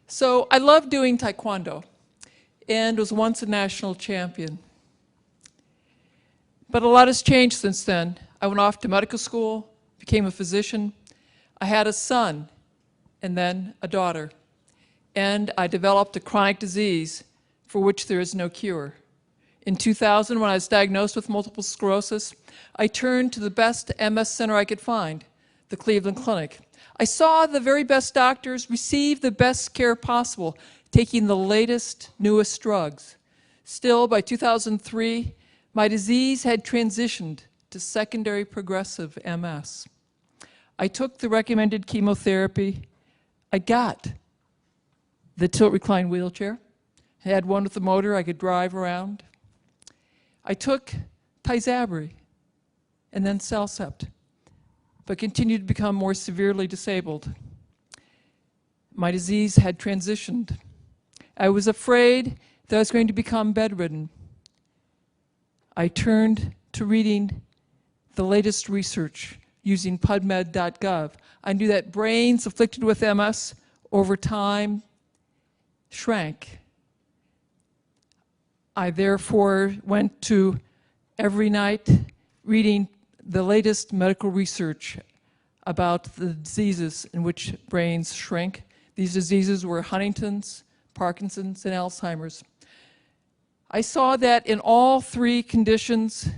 So I love doing taekwondo and was once a national champion. But a lot has changed since then. I went off to medical school, became a physician. I had a son and then a daughter. And I developed a chronic disease for which there is no cure. In 2000, when I was diagnosed with multiple sclerosis, I turned to the best MS center I could find, the Cleveland Clinic. I saw the very best doctors receive the best care possible, taking the latest, newest drugs. Still, by 2003, my disease had transitioned to secondary progressive MS. I took the recommended chemotherapy. I got the tilt-recline wheelchair. I had one with a motor I could drive around. I took Tysabri and then Cellcept, but continued to become more severely disabled. My disease had transitioned. I was afraid that I was going to become bedridden. I turned to reading the latest research using pubmed.gov. I knew that brains afflicted with MS over time shrank. I therefore went to every night reading the latest medical research about the diseases in which brains shrink. These diseases were Huntington's, Parkinson's, and Alzheimer's. I saw that in all three conditions,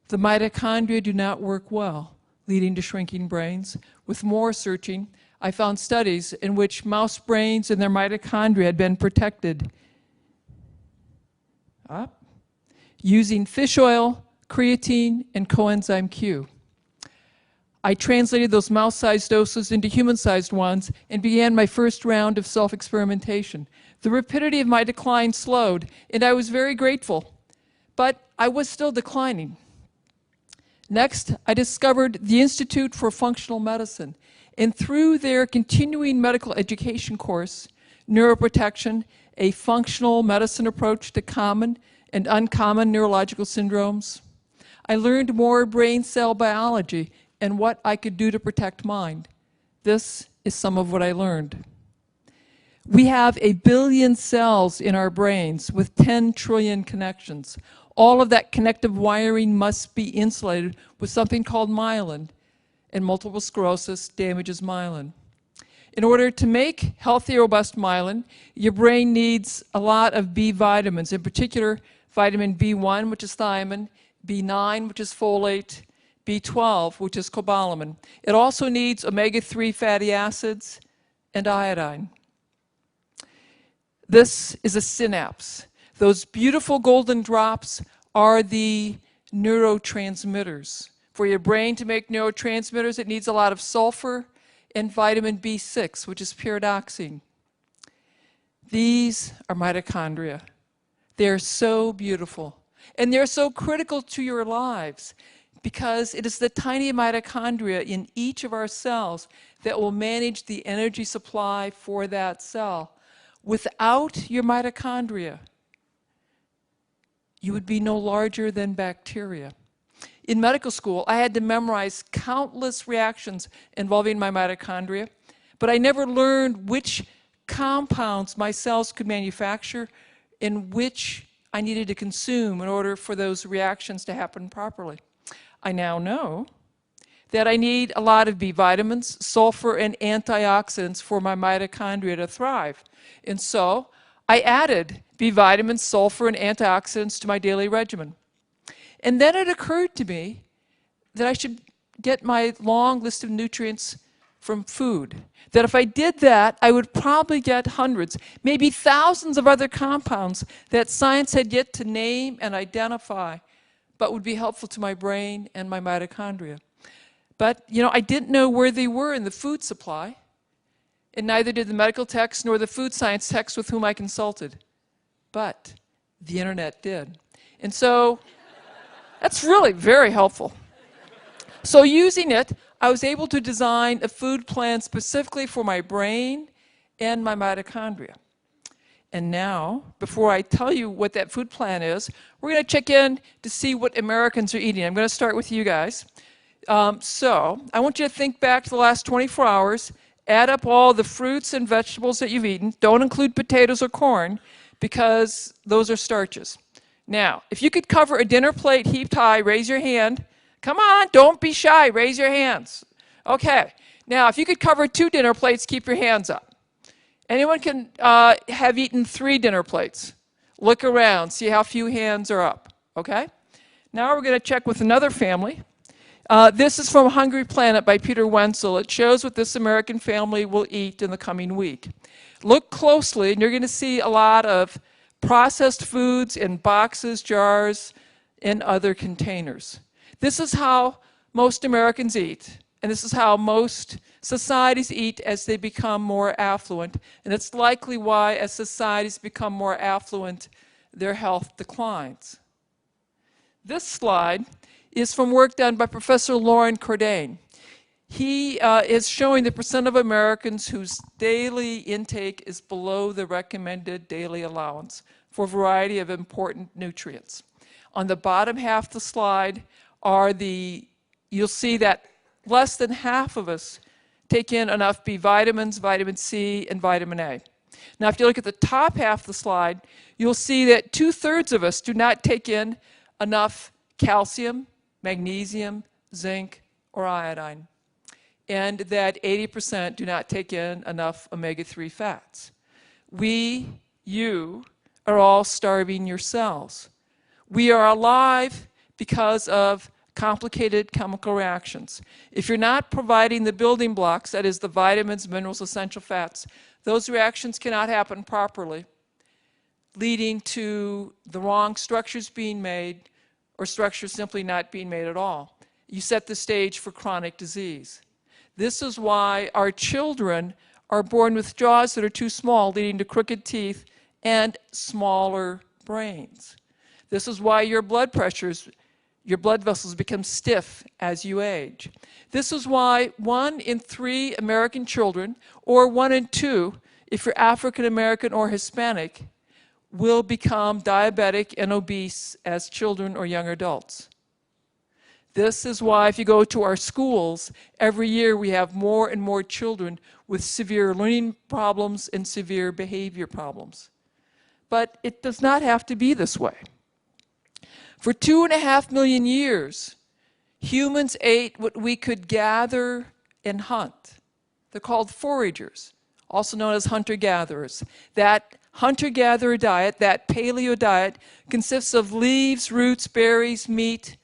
the mitochondria do not work well, leading to shrinking brains. With more searching, I found studies in which mouse brains and their mitochondria had been protected using fish oil, creatine, and coenzyme Q. I translated those mouse-sized doses into human-sized ones and began my first round of self-experimentation. The rapidity of my decline slowed, and I was very grateful, but I was still declining. Next, I discovered the Institute for Functional Medicine, and through their continuing medical education course, Neuroprotection, a functional medicine approach to common and uncommon neurological syndromes, I learned more brain cell biology and what I could do to protect mind. This is some of what I learned. We have 1 billion cells in our brains with 10 trillion connections. All of that connective wiring must be insulated with something called myelin, and multiple sclerosis damages myelin. In order to make healthy, robust myelin, your brain needs a lot of B vitamins, in particular vitamin B1, which is thiamine, B9, which is folate, B12, which is cobalamin. It also needs omega-3 fatty acids and iodine. This is a synapse. Those beautiful golden drops are the neurotransmitters. For your brain to make neurotransmitters, it needs a lot of sulfur and vitamin B6, which is pyridoxine. These are mitochondria. They're so beautiful. And they're so critical to your lives because it is the tiny mitochondria in each of our cells that will manage the energy supply for that cell. Without your mitochondria, you would be no larger than bacteria. In medical school, I had to memorize countless reactions involving my mitochondria, but I never learned which compounds my cells could manufacture and which I needed to consume in order for those reactions to happen properly. I now know that I need a lot of B vitamins, sulfur, and antioxidants for my mitochondria to thrive. And so I added B vitamins, sulfur, and antioxidants to my daily regimen. And then it occurred to me that I should get my long list of nutrients from food. That if I did that, I would probably get hundreds, maybe thousands of other compounds that science had yet to name and identify, but would be helpful to my brain and my mitochondria. But, I didn't know where they were in the food supply, and neither did the medical techs nor the food science techs with whom I consulted. But the internet did. And so that's really very helpful. So using it, I was able to design a food plan specifically for my brain and my mitochondria. And now, before I tell you what that food plan is, we're going to check in to see what Americans are eating. I'm going to start with you guys. So I want you to think back to the last 24 hours Add up all the fruits and vegetables that you've eaten. Don't include potatoes or corn because those are starches. Now, if you could cover a dinner plate heaped high, raise your hand. Come on, don't be shy, raise your hands. Okay, now if you could cover 2 dinner plates, keep your hands up. Anyone can have eaten 3 dinner plates. Look around, see how few hands are up, okay? Now we're going to check with another family. This is from Hungry Planet by Peter Wenzel. It shows what this American family will eat in the coming week. Look closely, and you're going to see a lot of processed foods in boxes, jars, and other containers. This is how most Americans eat, and this is how most societies eat as they become more affluent. And it's likely why, as societies become more affluent, their health declines. This slide is from work done by Professor Lauren Cordain. He is showing the percent of Americans whose daily intake is below the recommended daily allowance for a variety of important nutrients. On the bottom half of the slide are you'll see that less than half of us take in enough B vitamins, vitamin C, and vitamin A. Now, if you look at the top half of the slide, you'll see that 2/3 of us do not take in enough calcium, magnesium, zinc, or iodine, and that 80% do not take in enough omega-3 fats. You are all starving yourselves. We are alive because of complicated chemical reactions. If you're not providing the building blocks, that is the vitamins, minerals, essential fats, those reactions cannot happen properly, leading to the wrong structures being made or structures simply not being made at all. You set the stage for chronic disease. This is why our children are born with jaws that are too small, leading to crooked teeth and smaller brains. This is why your blood vessels become stiff as you age. This is why 1 in 3 American children, or 1 in 2 if you're African American or Hispanic, will become diabetic and obese as children or young adults. This is why if you go to our schools, every year we have more and more children with severe learning problems and severe behavior problems. But it does not have to be this way. For 2.5 million years, humans ate what we could gather and hunt. They're called foragers, also known as hunter-gatherers. That hunter-gatherer diet, that paleo diet, consists of leaves, roots, berries, meat,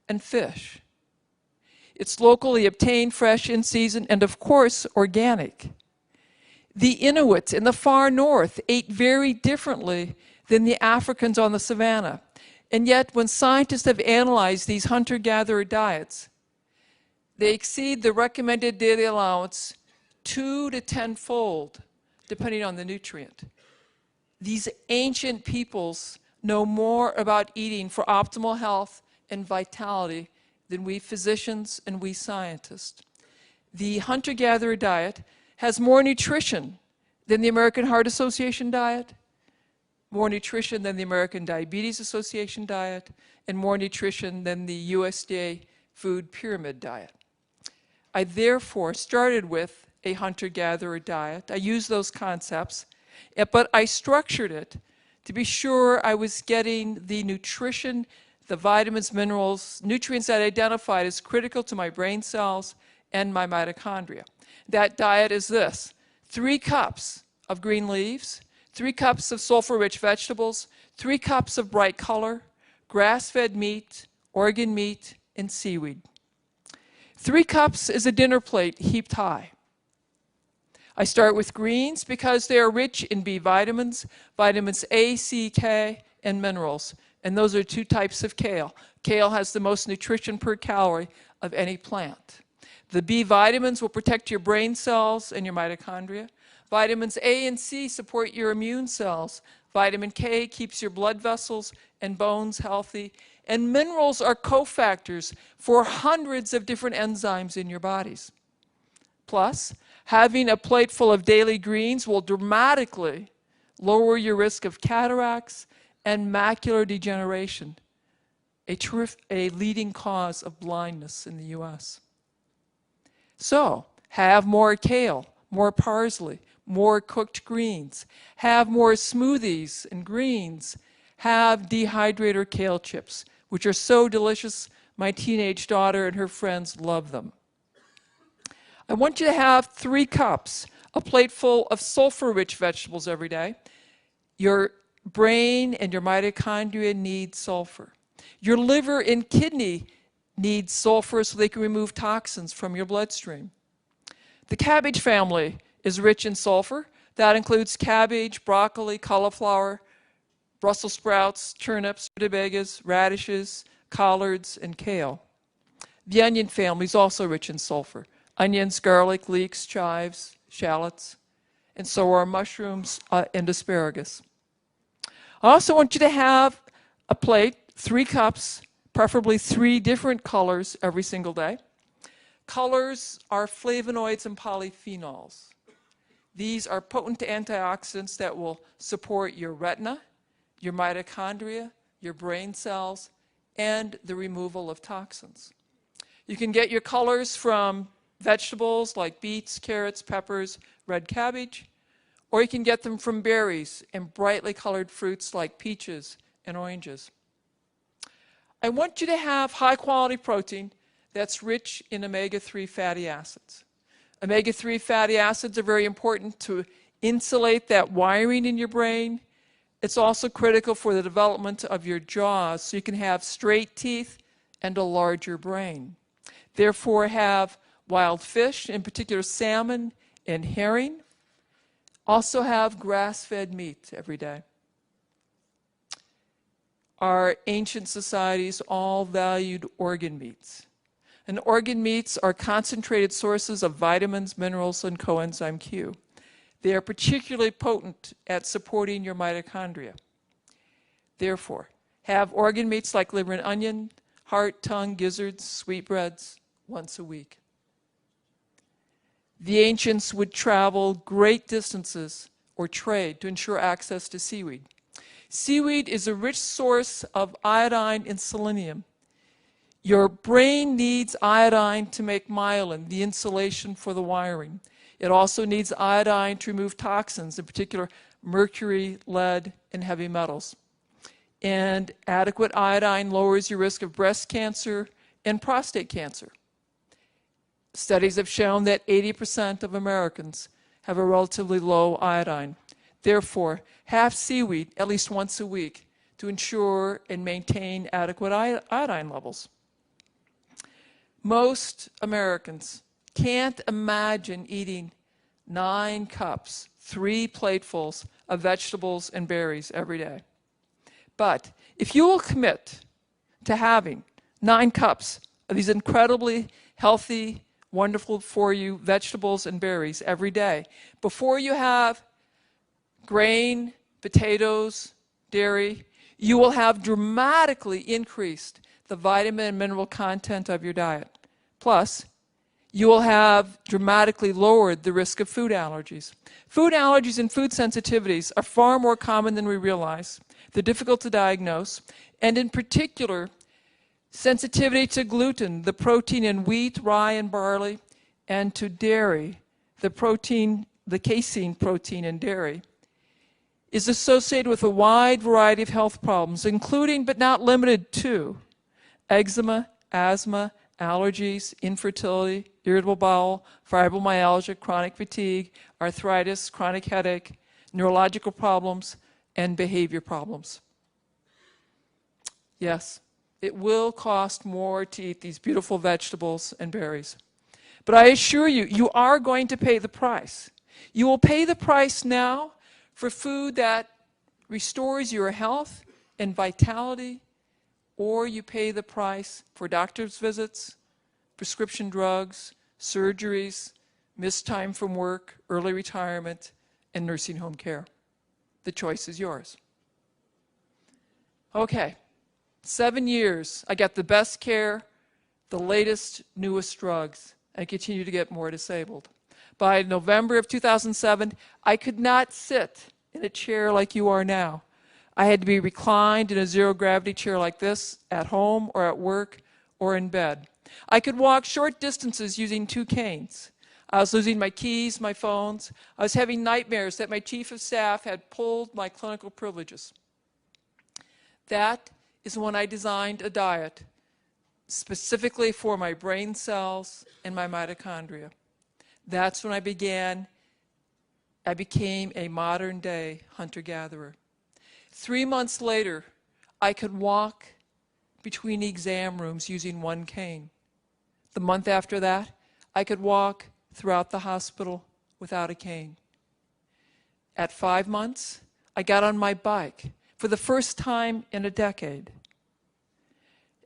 and fish. It's locally obtained, fresh, in season, and of course, organic. The Inuits in the far north ate very differently than the Africans on the savannah. And yet, when scientists have analyzed these hunter-gatherer diets, they exceed the recommended daily allowance 2 to 10-fold, depending on the nutrient. These ancient peoples know more about eating for optimal health and vitality than we physicians and we scientists. The hunter-gatherer diet has more nutrition than the American Heart Association diet, more nutrition than the American Diabetes Association diet, and more nutrition than the USDA Food Pyramid diet. I therefore started with a hunter-gatherer diet. I used those concepts, but I structured it to be sure I was getting the nutrition, the vitamins, minerals, nutrients that I identified as critical to my brain cells and my mitochondria. That diet is this: 3 cups of green leaves, 3 cups of sulfur-rich vegetables, 3 cups of bright color, grass-fed meat, organ meat, and seaweed. 3 cups is a dinner plate heaped high. I start with greens because they are rich in B vitamins, vitamins A, C, K, and minerals. And those are 2 types of kale. Kale has the most nutrition per calorie of any plant. The B vitamins will protect your brain cells and your mitochondria. Vitamins A and C support your immune cells. Vitamin K keeps your blood vessels and bones healthy. And minerals are cofactors for hundreds of different enzymes in your bodies. Plus, having a plate full of daily greens will dramatically lower your risk of cataracts and macular degeneration, a leading cause of blindness in the US. So, have more kale, more parsley, more cooked greens, have more smoothies and greens, have dehydrated or kale chips, which are so delicious. My teenage daughter and her friends love them. I want you to have 3 cups, a plate full of sulfur-rich vegetables every day. Your brain and your mitochondria need sulfur. Your liver and kidney need sulfur so they can remove toxins from your bloodstream. The cabbage family is rich in sulfur. That includes cabbage, broccoli, cauliflower, Brussels sprouts, turnips, rutabagas, radishes, collards, and kale. The onion family is also rich in sulfur. Onions, garlic, leeks, chives, shallots, and so are mushrooms and asparagus. I also want you to have a plate, 3 cups, preferably 3 different colors every single day. Colors are flavonoids and polyphenols. These are potent antioxidants that will support your retina, your mitochondria, your brain cells, and the removal of toxins. You can get your colors from vegetables like beets, carrots, peppers, red cabbage, or you can get them from berries and brightly colored fruits like peaches and oranges. I want you to have high-quality protein that's rich in omega-3 fatty acids. Omega-3 fatty acids are very important to insulate that wiring in your brain. It's also critical for the development of your jaws so you can have straight teeth and a larger brain. Therefore, have wild fish, in particular salmon and herring. Also have grass-fed meat every day. Our ancient societies all valued organ meats. And organ meats are concentrated sources of vitamins, minerals, and coenzyme Q. They are particularly potent at supporting your mitochondria. Therefore, have organ meats like liver and onion, heart, tongue, gizzards, sweetbreads once a week. The ancients would travel great distances or trade to ensure access to seaweed. Seaweed is a rich source of iodine and selenium. Your brain needs iodine to make myelin, the insulation for the wiring. It also needs iodine to remove toxins, in particular mercury, lead, and heavy metals. And adequate iodine lowers your risk of breast cancer and prostate cancer. Studies have shown that 80% of Americans have a relatively low iodine. Therefore, have seaweed at least once a week to ensure and maintain adequate iodine levels. Most Americans can't imagine eating 9 cups, 3 platefuls of vegetables and berries every day. But if you will commit to having 9 cups of these incredibly healthy, wonderful for you vegetables and berries every day, before you have grain, potatoes, dairy, you will have dramatically increased the vitamin and mineral content of your diet. Plus, you will have dramatically lowered the risk of food allergies. Food allergies and food sensitivities are far more common than we realize. They're difficult to diagnose, and in particular, sensitivity to gluten, the protein in wheat, rye, and barley, and to dairy, the casein protein in dairy, is associated with a wide variety of health problems, including but not limited to eczema, asthma, allergies, infertility, irritable bowel, fibromyalgia, chronic fatigue, arthritis, chronic headache, neurological problems, and behavior problems. Yes, it will cost more to eat these beautiful vegetables and berries. But I assure you, you are going to pay the price. You will pay the price now for food that restores your health and vitality, or you pay the price for doctor's visits, prescription drugs, surgeries, missed time from work, early retirement, and nursing home care. The choice is yours. Okay, 7 years, I got the best care, the latest, newest drugs, and continue to get more disabled. By November of 2007, I could not sit in a chair like you are now. I had to be reclined in a zero-gravity chair like this, at home or at work or in bed. I could walk short distances using 2 canes. I was losing my keys, my phones. I was having nightmares that my chief of staff had pulled my clinical privileges. That is when I designed a diet specifically for my brain cells and my mitochondria. That's when I became a modern-day hunter-gatherer. 3 months later, I could walk between exam rooms using one cane. The month after that, I could walk throughout the hospital without a cane. At 5 months, I got on my bike for the first time in a decade,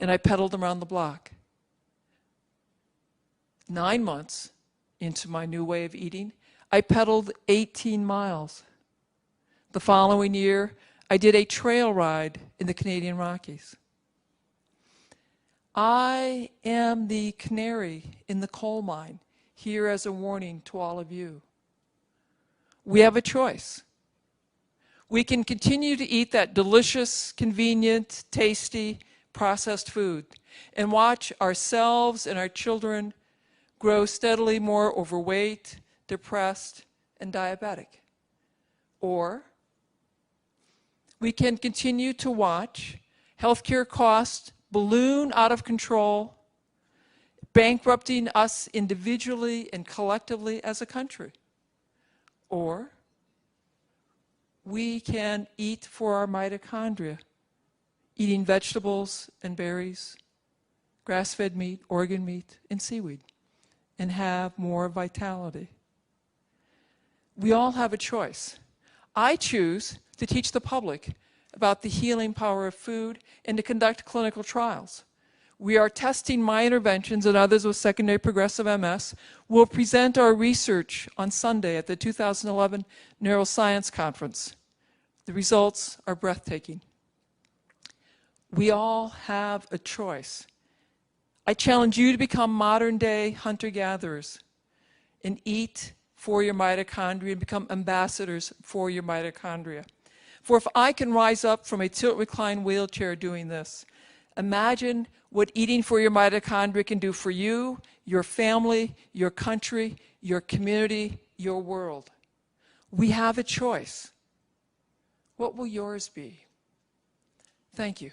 and I pedaled around the block. 9 months into my new way of eating, I pedaled 18 miles. The following year, I did a trail ride in the Canadian Rockies. I am the canary in the coal mine, here as a warning to all of you. We have a choice. We can continue to eat that delicious, convenient, tasty, processed food and watch ourselves and our children grow steadily more overweight, depressed, and diabetic. Or we can continue to watch healthcare costs balloon out of control, bankrupting us individually and collectively as a country. Or we can eat for our mitochondria, eating vegetables and berries, grass-fed meat, organ meat, and seaweed, and have more vitality. We all have a choice. I choose to teach the public about the healing power of food and to conduct clinical trials. We are testing my interventions and others with secondary progressive MS. We'll present our research on Sunday at the 2011 Neuroscience Conference. The results are breathtaking. We all have a choice. I challenge you to become modern-day hunter-gatherers and eat for your mitochondria and become ambassadors for your mitochondria. For if I can rise up from a tilt-recline wheelchair doing this, imagine what eating for your mitochondria can do for you, your family, your country, your community, your world. We have a choice. What will yours be? Thank you.